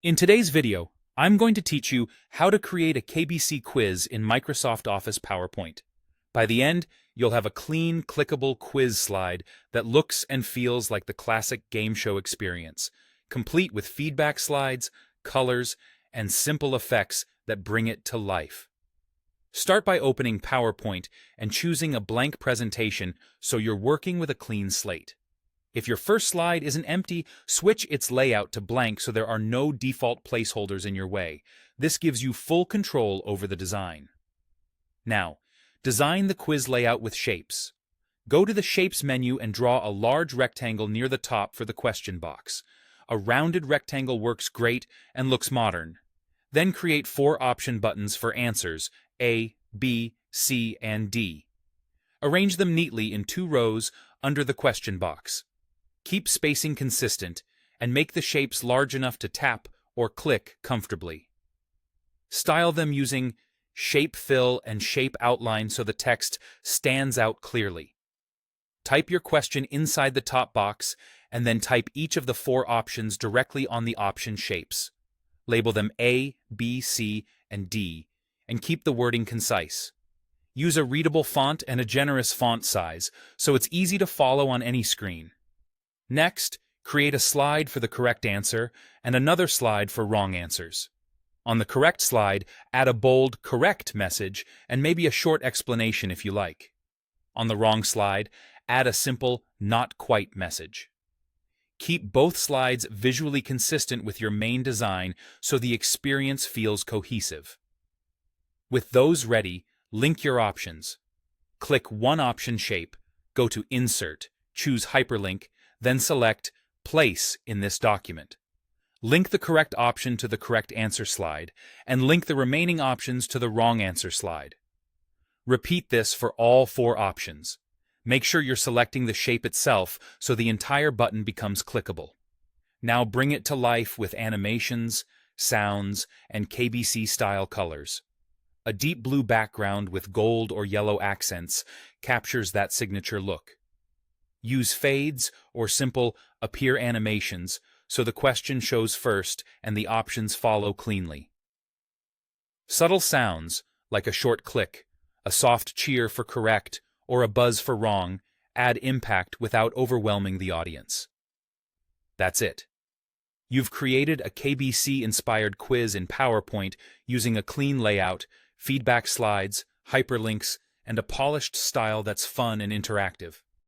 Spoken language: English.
In today's video, I'm going to teach you how to create a KBC quiz in Microsoft Office PowerPoint. By the end, you'll have a clean, clickable quiz slide that looks and feels like the classic game show experience, complete with feedback slides, colors, and simple effects that bring it to life. Start by opening PowerPoint and choosing a blank presentation so you're working with a clean slate. If your first slide isn't empty, switch its layout to blank so there are no default placeholders in your way. This gives you full control over the design. Now, design the quiz layout with shapes. Go to the Shapes menu and draw a large rectangle near the top for the question box. A rounded rectangle works great and looks modern. Then create 4 option buttons for answers, A, B, C, and D. Arrange them neatly in 2 rows under the question box. Keep spacing consistent, and make the shapes large enough to tap or click comfortably. Style them using shape fill and shape outline so the text stands out clearly. Type your question inside the top box, and then type each of the 4 options directly on the option shapes. Label them A, B, C, and D, and keep the wording concise. Use a readable font and a generous font size, so it's easy to follow on any screen. Next, create a slide for the correct answer and another slide for wrong answers. On the correct slide, add a bold "correct" message and maybe a short explanation if you like. On the wrong slide, add a simple "not quite" message. Keep both slides visually consistent with your main design so the experience feels cohesive. With those ready, link your options. Click one option shape, go to Insert, choose Hyperlink, then select Place in this document. Link the correct option to the correct answer slide, and link the remaining options to the wrong answer slide. Repeat this for all 4 options. Make sure you're selecting the shape itself so the entire button becomes clickable. Now bring it to life with animations, sounds, and KBC-style colors. A deep blue background with gold or yellow accents captures that signature look. Use fades or simple appear animations so the question shows first and the options follow cleanly. Subtle sounds, like a short click, a soft cheer for correct, or a buzz for wrong, add impact without overwhelming the audience. That's it. You've created a KBC-inspired quiz in PowerPoint using a clean layout, feedback slides, hyperlinks, and a polished style that's fun and interactive.